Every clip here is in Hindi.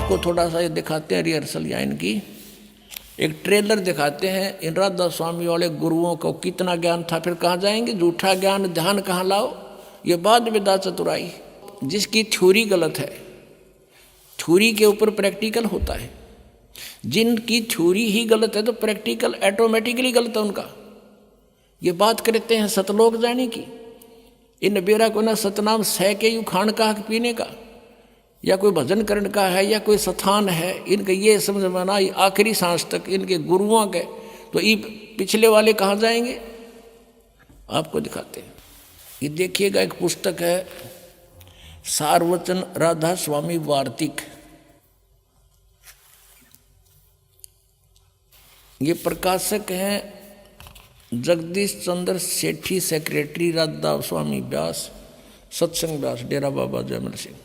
आपको थोड़ा सा ये दिखाते हैं रिहर्सल या इनकी एक ट्रेलर दिखाते हैं। इन राधा स्वामी वाले गुरुओं को कितना ज्ञान था, फिर कहाँ जाएंगे, झूठा ज्ञान ध्यान कहाँ लाओ, ये बाद विदा चतुराई। जिसकी थ्योरी गलत है, थ्योरी के ऊपर प्रैक्टिकल होता है, जिनकी थ्योरी ही गलत है तो प्रैक्टिकल ऑटोमेटिकली गलत है उनका। ये बात करते हैं सतलोक जाने की, इन बेरा को ना सतनाम सह के यू खान का पीने का, या कोई भजन करने का है, या कोई स्थान है, इनका ये समझ में ना आखिरी सांस तक इनके गुरुओं के। तो ये पिछले वाले कहाँ जाएंगे, आपको दिखाते हैं। ये देखिएगा, एक पुस्तक है सारवचन राधा स्वामी वार्तिक, ये प्रकाशक हैं Jagdish Chandra Sethi, secretary Radha Swami Vyas, Satsang Vyas, Dera Baba Jaimal Singh.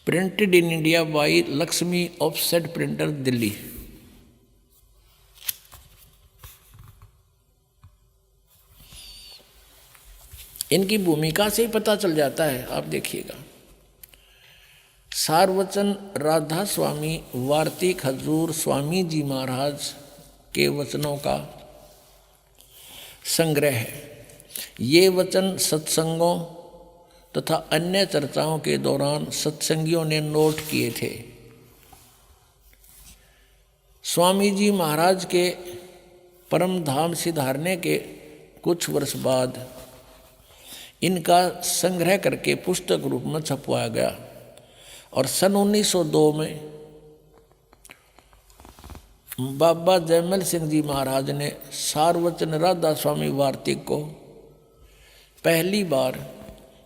Printed in India by Laxmi offset printer, Delhi. इनकी भूमिका से ही पता चल जाता है, आप देखिएगा। सारवचन राधा स्वामी वार्तिक हजूर स्वामी जी महाराज के वचनों का संग्रह है। ये वचन सत्संगों तथा अन्य चर्चाओं के दौरान सत्संगियों ने नोट किए थे। स्वामी जी महाराज के परम धाम सिधारने के कुछ वर्ष बाद इनका संग्रह करके पुस्तक रूप में छपवाया गया और सन 1902 में बाबा जयमल सिंह जी महाराज ने सारवचन राधा स्वामी वार्तिक को पहली बार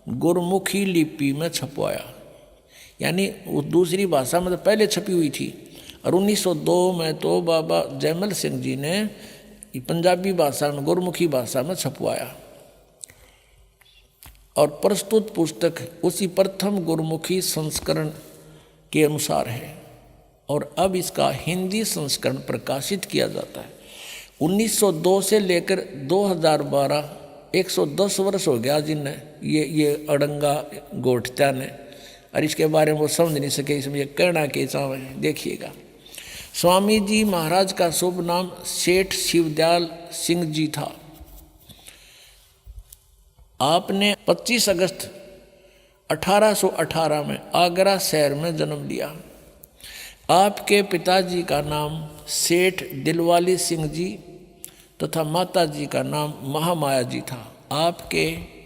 गुरमुखी लिपि में छपवाया, यानी वो दूसरी भाषा में तो पहले छपी हुई थी, और 1902 में तो बाबा जयमल सिंह जी ने पंजाबी भाषा में गुरमुखी भाषा में छपवाया। और प्रस्तुत पुस्तक उसी प्रथम गुरमुखी संस्करण के अनुसार है और अब इसका हिंदी संस्करण प्रकाशित किया जाता है। 1902 से लेकर 2012 110 वर्ष हो गया जिनने ये अड़ंगा गोठत्या ने, और इसके बारे में वो समझ नहीं सके, इसमें ये कहना के चाव है। देखिएगा, स्वामी जी महाराज का शुभ नाम सेठ शिवदयाल सिंह जी था। आपने 25 अगस्त 1818 में आगरा शहर में जन्म लिया। आपके पिताजी का नाम सेठ दिलवाली सिंह जी तथा माता जी का नाम महामाया जी था। आपके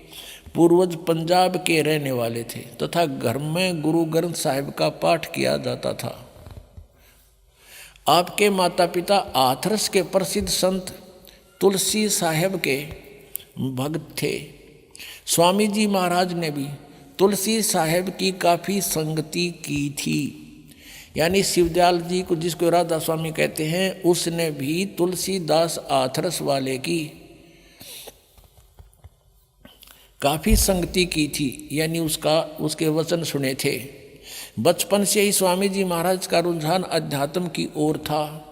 पूर्वज पंजाब के रहने वाले थे तथा घर में गुरु ग्रंथ साहिब का पाठ किया जाता था। आपके माता पिता हाथरस के प्रसिद्ध संत तुलसी साहेब के भक्त थे। स्वामी जी महाराज ने भी तुलसी साहेब की काफ़ी संगति की थी, यानी शिवदयाल जी को, जिसको राधा स्वामी कहते हैं, उसने भी तुलसीदास आथरस वाले की काफ़ी संगति की थी, यानी उसके वचन सुने थे। बचपन से ही स्वामी जी महाराज का रुझान अध्यात्म की ओर था।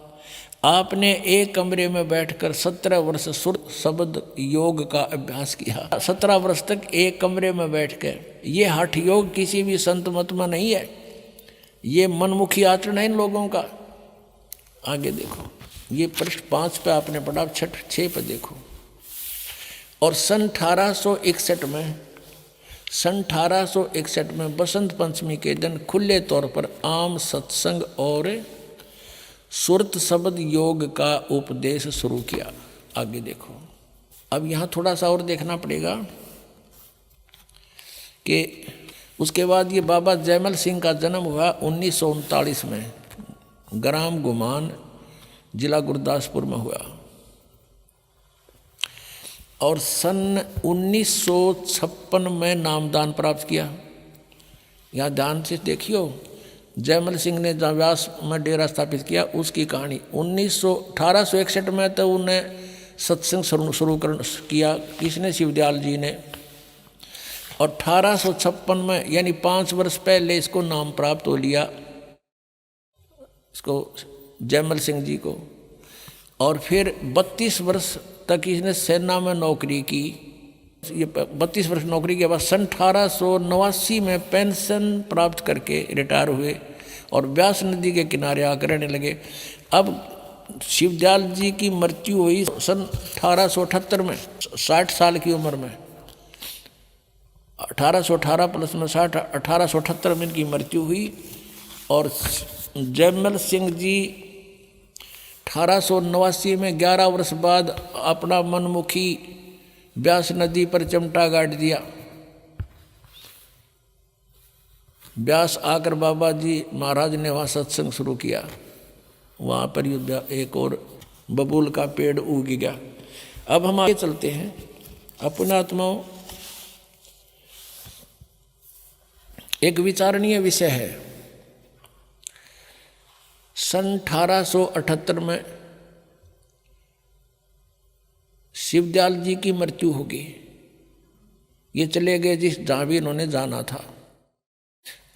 आपने एक कमरे में बैठकर 17 वर्ष सुर शब्द योग का अभ्यास किया। 17 वर्ष तक एक कमरे में बैठकर, ये हठ योग किसी भी संत मत में नहीं है, ये मनमुखी आचरण है इन लोगों का। आगे देखो, ये पृष्ठ 5 पे आपने पढ़ा, 6 पे देखो। और सन 1861 में बसंत पंचमी के दिन खुले तौर पर आम सत्संग और सुरत शब्द योग का उपदेश शुरू किया। आगे देखो, अब यहाँ थोड़ा सा और देखना पड़ेगा कि उसके बाद ये बाबा जयमल सिंह का जन्म हुआ 1939 में, ग्राम गुमान, जिला गुरदासपुर में हुआ। और सन 1956 में नामदान प्राप्त किया। यहाँ ध्यान से देखियो, जयमल सिंह ने जहाँ व्यास में डेरा स्थापित किया उसकी कहानी। 1861 में तो उन्हें सत्संग शुरू किया, किसने, शिवदयाल जी ने। और 1856 में, यानी 5 वर्ष पहले इसको नाम प्राप्त हो लिया, इसको जयमल सिंह जी को। और फिर 32 वर्ष तक इसने सेना में नौकरी की ये 32 वर्ष नौकरी के बाद सन 1889 में पेंशन प्राप्त करके रिटायर हुए और व्यास नदी के किनारे आकर रहने लगे। अब शिवदयाल जी की मृत्यु हुई सन 1878 में, 60 साल की उम्र में। 1818 प्लस में 60, 1878 में इनकी मृत्यु हुई। और जयमल सिंह जी 1889 में 11 वर्ष बाद अपना मनमुखी व्यास नदी पर चमटा गाड़ दिया। व्यास आकर बाबा जी महाराज ने वहाँ सत्संग शुरू किया। वहाँ पर एक और बबूल का पेड़ उग गया। अब हम आगे चलते हैं। अपने आत्माओं, एक विचारणीय विषय है। सन 1878 में शिवदयाल जी की मृत्यु होगी। ये चले गए जिस जहाँ भी इन्होंने जाना था।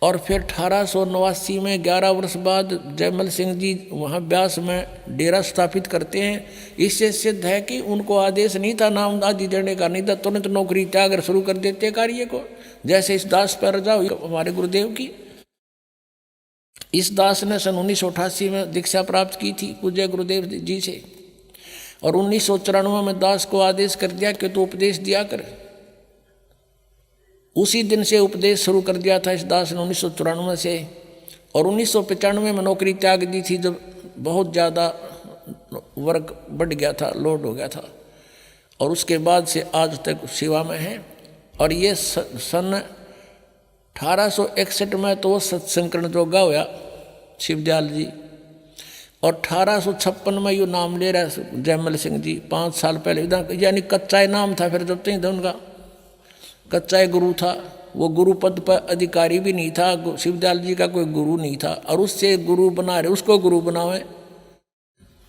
और फिर 1889 में 11 वर्ष बाद जयमल सिंह जी वहाँ व्यास में डेरा स्थापित करते हैं। इससे सिद्ध है कि उनको आदेश नहीं था नाम आदि देने का, नहीं था तुरंत नौकरी त्याग शुरू कर देते कार्य को। जैसे इस दास पर रजा हुई हमारे गुरुदेव की। इस दास ने सन 1988 में दीक्षा प्राप्त की थी पूज्य गुरुदेव जी से, और 1994 में दास को आदेश कर दिया कि तू उपदेश दिया कर। उसी दिन से उपदेश शुरू कर दिया था इस दास ने 1994 से। और 1995 में नौकरी त्याग दी थी जब बहुत ज़्यादा वर्क बढ़ गया था, लोड हो गया था। और उसके बाद से आज तक सेवा में है। और ये सन 1861 में तो सत्संकरण जोगा हुआ शिवदयाल जी। और 1856 में ये नाम ले रहा जयमल सिंह जी, 5 साल पहले। यानी कच्चा नाम था फिर जब तक उनका कच्चा गुरु था। वो गुरु पद पर अधिकारी भी नहीं था, शिवदयाल जी का कोई गुरु नहीं था। और उससे गुरु बना रहे, उसको गुरु बनावे।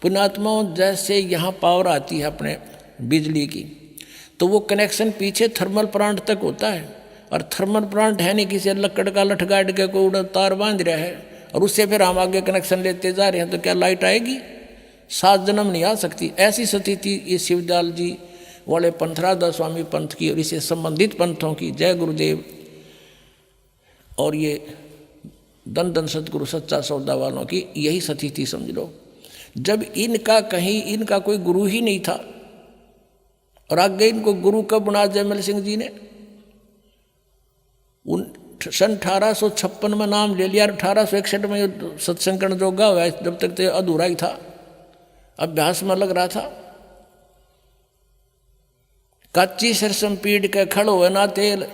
पुण्यात्माओं, जैसे यहाँ पावर आती है अपने बिजली की, तो वो कनेक्शन पीछे थर्मल प्लांट तक होता है। और थर्मल प्लांट है नहीं किसी लकड़ का लठ गाड़ के कोई तार बांध रहा है और उससे फिर हम आगे कनेक्शन लेते जा रहे हैं, तो क्या लाइट आएगी? 7 जन्म नहीं आ सकती। ऐसी स्थिति ये शिवदयाल जी वाले पंथ, राधा स्वामी पंथ की और इससे संबंधित पंथों की, जय गुरुदेव, और ये दन दन सतगुरु सच्चा सौदा वालों की यही स्थिति समझ लो। जब इनका कहीं इनका कोई गुरु ही नहीं था, और आगे इनको गुरु कब बना जयमल सिंह जी ने? सन 1856 में नाम ले लिया। 1861 में सत्संकरण जोगा हुआ, जब तक तो अधूरा ही था, अभ्यास में लग रहा था। कच्ची सरसम पीड़ के खड़ हुए ना तेल।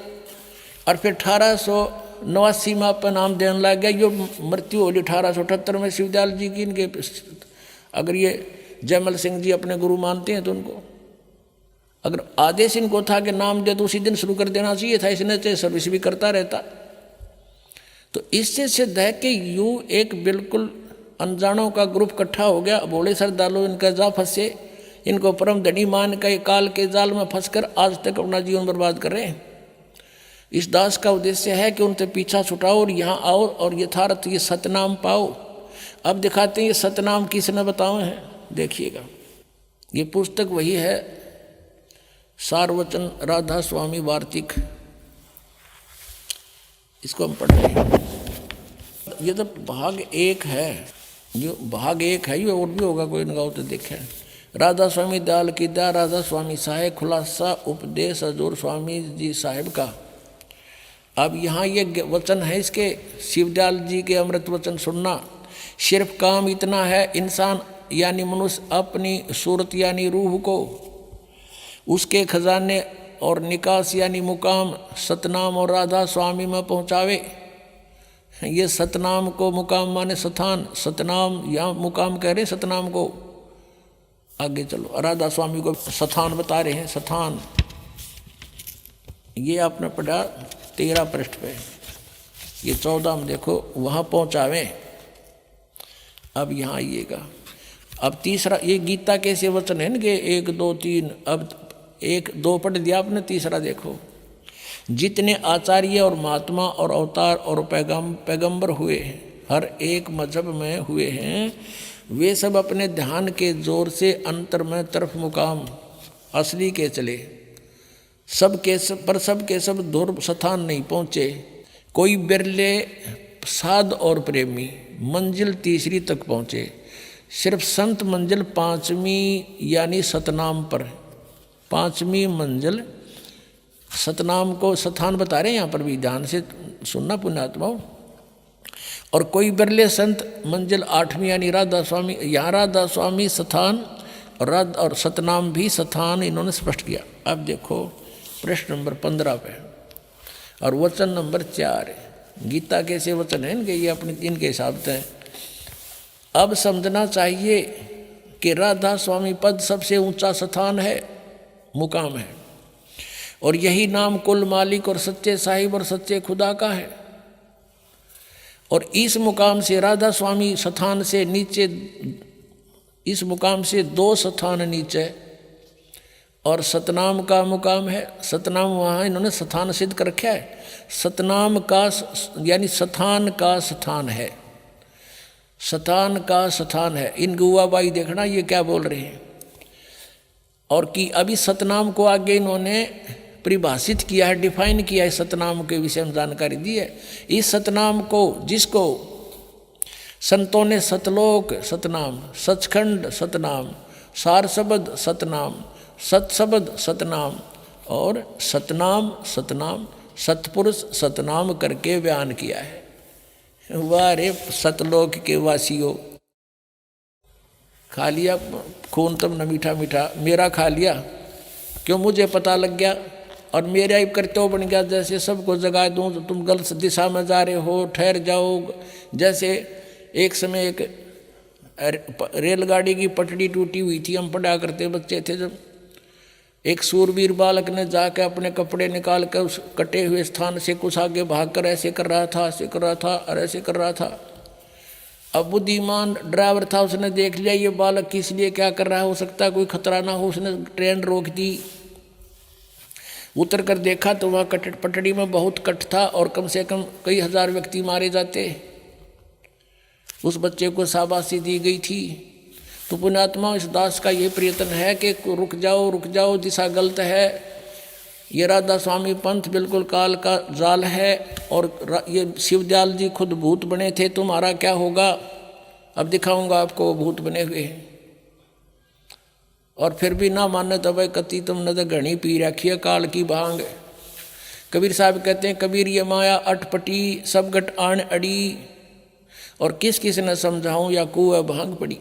और फिर 1889 में अपन नाम देने लग गया। यो मृत्यु होली 1878 में शिवदयाल जी की। इनके अगर ये जयमल सिंह जी अपने गुरु मानते हैं तो उनको अगर आदेश इनको था कि नाम दे तो उसी दिन शुरू कर देना चाहिए था। इसने चाहे सर्विस भी करता रहता। तो इससे सिद्ध है कि यूँ एक बिल्कुल अनजानों का ग्रुप इकट्ठा हो गया। भोले श्रद्धालु इनका जा फंसे, इनको परम धनी मान के काल के जाल में फंसकर आज तक अपना जीवन बर्बाद कर रहे हैं। इस दास का उद्देश्य है कि उनसे पीछा छुटाओ और यहाँ आओ और यथार्थ ये सतनाम पाओ। अब दिखाते हैं ये सतनाम किसने बताए हैं, देखिएगा। ये पुस्तक वही है, सारवचन राधा स्वामी वार्तिक। इसको हम पढ़ रहे हैं। ये तो भाग 1 है, ये भाग 1 है। ये और भी होगा कोई इनका तो देखें। राधा स्वामी दयाल की दया, राधा स्वामी साहेब, खुलासा उपदेश हजूर स्वामी जी साहेब का। अब यहाँ ये वचन है इसके, शिवदयाल जी के अमृत वचन सुनना। सिर्फ काम इतना है, इंसान यानी मनुष्य अपनी सूरत यानी रूह को उसके खजाने और निकास यानी मुकाम सतनाम और राधा स्वामी में पहुँचावे। ये सतनाम को मुकाम माने स्थान, सतनाम यहाँ मुकाम कह रहे सतनाम को। आगे चलो, राधा स्वामी को स्थान बता रहे हैं। स्थान ये आपने पढ़ा 13 पृष्ठ पे, ये 14 में देखो, वहाँ पहुँचावे। अब यहाँ आइएगा। अब तीसरा, ये गीता कैसे वचन है इनके 1 2 3। अब 1 2 पढ़ दिया आपने, तीसरा देखो। जितने आचार्य और महात्मा और अवतार और पैगंबर हुए हैं, हर एक मजहब में हुए हैं, वे सब अपने ध्यान के जोर से अंतर में तरफ मुकाम असली के चले। सब के सब दूर स्थान नहीं पहुँचे। कोई बिरले साध और प्रेमी मंजिल तीसरी तक पहुँचे। सिर्फ संत मंजिल पांचवी यानी सतनाम पर, पांचवी मंजिल सतनाम को स्थान बता रहे हैं यहाँ पर भी, ध्यान से सुनना पुण्यात्माओं। और कोई बिरले संत मंजिल आठवीं यानी राधा स्वामी, यहाँ राधा स्वामी स्थान और सतनाम भी स्थान इन्होंने स्पष्ट किया। अब देखो प्रश्न नंबर 15 पे और वचन नंबर 4 है। गीता कैसे वचन है इनके, ये अपने इनके हिसाब से हैं। अब समझना चाहिए कि राधा स्वामी पद सबसे ऊंचा स्थान है, मुकाम है, और यही नाम कुल मालिक और सच्चे साहिब और सच्चे खुदा का है। और इस मुकाम से राधा स्वामी स्थान से नीचे, इस मुकाम से 2 स्थान नीचे और सतनाम का मुकाम है। सतनाम वहाँ इन्होंने स्थान सिद्ध कर रखा है। सतनाम का यानी स्थान का स्थान है, स्थान का स्थान है। इन गुआबाई देखना ये क्या बोल रहे हैं। और कि अभी सतनाम को आगे इन्होंने परिभाषित किया है, डिफाइन किया है, सतनाम के विषय में जानकारी दी है। इस सतनाम को, जिसको संतों ने सतलोक सतनाम, सचखंड सतनाम, सार शब्द सतनाम, सतशब्द सतनाम और सतनाम सतनाम सतपुरुष सतनाम करके बयान किया है। वाह रे सतलोक के वासियों, खा लिया खून तुमने मीठा मीठा, मेरा खा लिया क्यों, मुझे पता लग गया और मेरा ही कर्तव्य बन गया। जैसे सबको जगा दूं तो तुम गलत दिशा में जा रहे हो, ठहर जाओ। जैसे एक समय एक रेलगाड़ी की पटड़ी टूटी हुई थी, हम पढ़ा करते बच्चे थे जब, एक सूरवीर बालक ने जाकर अपने कपड़े निकाल कर उस कटे हुए स्थान से कुछ आगे भागकर ऐसे कर रहा था, ऐसे कर रहा था और ऐसे कर रहा था। अब बुद्धिमान ड्राइवर था, उसने देख लिया ये बालक किस लिए क्या कर रहा है, हो सकता है कोई खतरा ना हो, उसने ट्रेन रोक दी। उतर कर देखा तो वहाँ पटड़ी में बहुत कट था और कम से कम कई हजार व्यक्ति मारे जाते। उस बच्चे को शाबाशी दी गई थी। तो पुण्यात्मा इस दास का ये प्रयत्न है कि रुक जाओ, दिशा गलत है। ये राधा स्वामी पंथ बिल्कुल काल का जाल है और ये शिवदयाल जी खुद भूत बने थे, तुम्हारा क्या होगा, अब दिखाऊंगा आपको वो भूत बने हुए हैं। और फिर भी ना माने तो भाई कति तुमने तो घनी पी रखी है काल की भांग। कबीर साहब कहते हैं, कबीर ये माया अटपटी सब गट आन अड़ी, और किस किस ने समझाऊं या कुएं भांग पड़ी।